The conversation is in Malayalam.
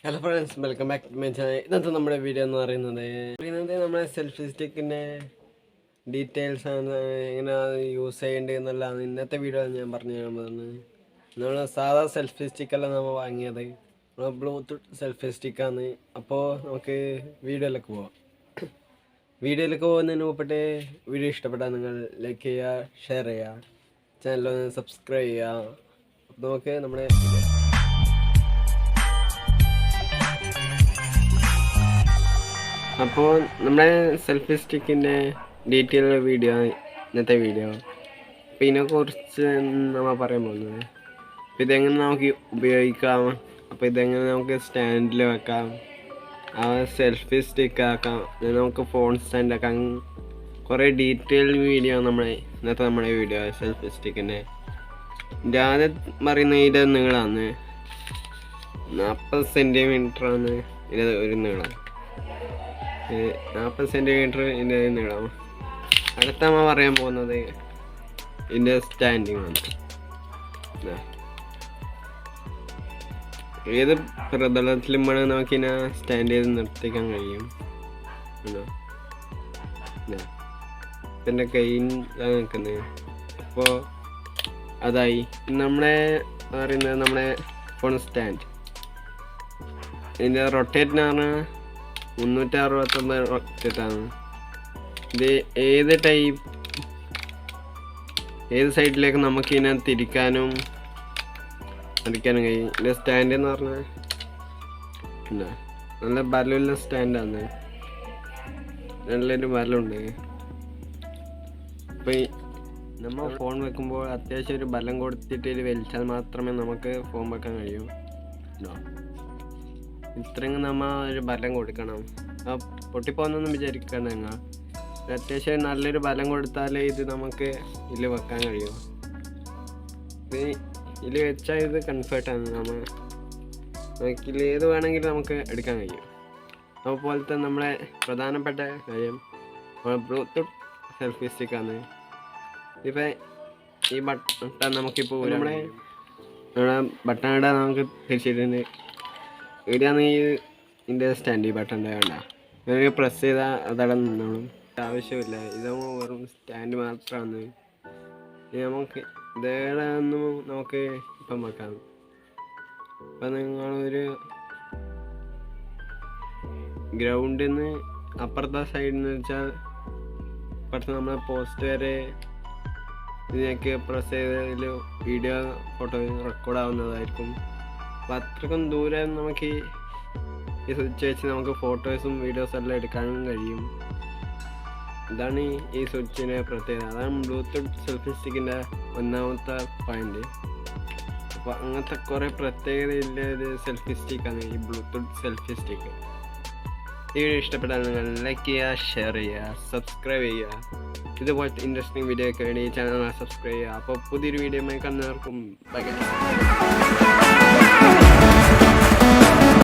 Hello friends, welcome back to my channel. ഇന്നത്തെ നമ്മുടെ വീഡിയോ എന്ന് പറയുന്നത് നമ്മുടെ സെൽഫി സ്റ്റിക്കിൻ്റെ ഡീറ്റെയിൽസ് ആണ്, എങ്ങനെ യൂസ് ചെയ്യേണ്ടത് എന്നുള്ളതാണ് ഇന്നത്തെ വീഡിയോ ഞാൻ പറഞ്ഞു തരാൻ പോകുന്നത്. നമ്മൾ സാധാ സെൽഫി സ്റ്റിക്കല്ല നമ്മൾ വാങ്ങിയത്, നമ്മൾ ബ്ലൂടൂത്ത് സെൽഫി സ്റ്റിക്കാണ്. അപ്പോൾ നമുക്ക് വീഡിയോയിലേക്ക് പോവാം. വീഡിയോയിലേക്ക് പോകുന്നതിന് മുമ്പിട്ട് വീഡിയോ ഇഷ്ടപ്പെട്ടാൽ നിങ്ങൾ ലൈക്ക് ചെയ്യുക, ഷെയർ ചെയ്യുക, ചാനലൊന്ന് സബ്സ്ക്രൈബ് ചെയ്യുക. അപ്പോൾ നമുക്ക് നമ്മുടെ അപ്പോൾ നമ്മുടെ സെൽഫി സ്റ്റിക്കിൻ്റെ ഡീറ്റെയിൽ വീഡിയോ ഇന്നത്തെ വീഡിയോ. അപ്പോൾ ഇതിനെക്കുറിച്ച് നമ്മൾ പറയാൻ പോകുന്നത്, അപ്പോൾ ഇതെങ്ങനെ നമുക്ക് ഉപയോഗിക്കാം, അപ്പോൾ ഇതെങ്ങനെ നമുക്ക് സ്റ്റാൻഡിൽ വെക്കാം, ആ സെൽഫി സ്റ്റിക്ക് ആക്കാം, നമുക്ക് ഫോൺ സ്റ്റാൻഡ് ആക്കാം. കുറേ ഡീറ്റെയിൽ വീഡിയോ നമ്മുടെ വീഡിയോ സെൽഫി സ്റ്റിക്കിൻ്റെ. ആദ്യം പറയുന്ന ഇതിൻ്റെ നീളമാണ് 40 സെൻറ്റിമീറ്ററാണ് ഇത് ഒരു നീളം. 40 സെൻറ്റിമീറ്റർ ഇതിൻ്റെ നീളം. അടുത്ത നമ്മൾ പറയാൻ പോകുന്നത് ഇതിൻ്റെ സ്റ്റാൻഡിങ് ആണ്. ഏത് പ്രതലത്തിലും വേണം നമുക്കിതിനെ സ്റ്റാൻഡ് ചെയ്ത് നിർത്തിക്കാൻ കഴിയും. എൻ്റെ കയ്യിലാണ് നിൽക്കുന്നത്. അപ്പോൾ അതായി നമ്മളെ പറയുന്നത് നമ്മുടെ ഫോൺ സ്റ്റാൻഡ്. ഇതിൻ്റെ റൊട്ടേറ്റിന് പറഞ്ഞാൽ 369 റൊട്ടേറ്റാണ്. ഇത് ഏത് സൈഡിലേക്ക് നമുക്ക് ഇതിനെ തിരിക്കാനും അടിക്കാനും കഴിയും. ഇതിൻ്റെ സ്റ്റാൻഡ് എന്ന് പറഞ്ഞാൽ നല്ല ബലമുള്ള സ്റ്റാൻഡാണ്, നല്ലൊരു ബലമുണ്ട്. അപ്പോൾ നമ്മൾ ഫോൺ വെക്കുമ്പോൾ അത്യാവശ്യം ഒരു ബലം കൊടുത്തിട്ട് ഇത് വലിച്ചാൽ മാത്രമേ നമുക്ക് ഫോൺ വെക്കാൻ കഴിയൂ. ഇത്രയും നമ്മൾ ഒരു ബലം കൊടുക്കണം. ആ പൊട്ടിപ്പോന്നൊന്നും വിചാരിക്കണം. നിങ്ങൾ അത്യാവശ്യം നല്ലൊരു ബലം കൊടുത്താലേ ഇത് നമുക്ക് ഇതിൽ വെക്കാൻ കഴിയും. ഇതിൽ വെച്ചാൽ ഇത് കംഫർട്ടാണ്. നമുക്കിതിൽ ഏത് വേണമെങ്കിലും നമുക്ക് എടുക്കാൻ കഴിയും. അതുപോലത്തെ നമ്മളെ പ്രധാനപ്പെട്ട കാര്യം ബ്ലൂടൂത്ത് സെൽഫി സ്റ്റിക്കാണ്. ഇപ്പം ഈ ബട്ടൺ നമുക്കിപ്പോൾ നമ്മുടെ ബട്ടൺ ഇടാൻ നമുക്ക് തിരിച്ചിട്ടുണ്ട്. ഇവിടെയാണ് ഇതിൻ്റെ സ്റ്റാൻഡ് ബട്ടൻ്റെ വേണ്ട. ഇങ്ങനെ പ്രസ് ചെയ്താൽ അതവിടെ നിന്നോളും, ആവശ്യമില്ല. ഇതാകുമ്പോൾ വെറും സ്റ്റാൻഡ് മാത്രമാണ്. നമുക്ക് ഇതേടൊന്നും നമുക്ക് ഇപ്പം വെക്കാം. ഇപ്പം നിങ്ങളൊരു ഗ്രൗണ്ടിൽ നിന്ന് അപ്പുറത്തെ സൈഡിൽ നിന്ന് വെച്ചാൽ അപ്പുറത്ത് നമ്മളെ പോസ്റ്റ് വരെ ഇതിനൊക്കെ പ്രസ് ചെയ്തതിൽ വീഡിയോ ഫോട്ടോ റെക്കോർഡ് ആവുന്നതായിരിക്കും. അപ്പോൾ അത്രയ്ക്കും ദൂരം നമുക്ക് ഈ സ്വിച്ച് വെച്ച് നമുക്ക് ഫോട്ടോസും വീഡിയോസും എല്ലാം എടുക്കാനും കഴിയും. ഇതാണ് ഈ സ്വിച്ചിൻ്റെ പ്രത്യേകത. അതാണ് ബ്ലൂടൂത്ത് സെൽഫി സ്റ്റിക്കിൻ്റെ ഒന്നാമത്തെ പോയിന്റ്. അപ്പോൾ അങ്ങനത്തെ കുറേ പ്രത്യേകതയുള്ള ഒരു സെൽഫി സ്റ്റിക്കാണ് ഈ ബ്ലൂടൂത്ത് സെൽഫി സ്റ്റിക്ക്. ഈ വീഡിയോ ഇഷ്ടപ്പെട്ടാൽ നിങ്ങൾ ലൈക്ക് ചെയ്യുക, ഷെയർ ചെയ്യുക, സബ്സ്ക്രൈബ് ചെയ്യുക. ഇതുപോലത്തെ ഇൻട്രസ്റ്റിംഗ് വീഡിയോ ഒക്കെ വേണ്ടി ഈ ചാനൽ സബ്സ്ക്രൈബ് ചെയ്യുക. അപ്പോൾ പുതിയൊരു വീഡിയോയുമായി കാണുന്നവർക്കും ബൈ.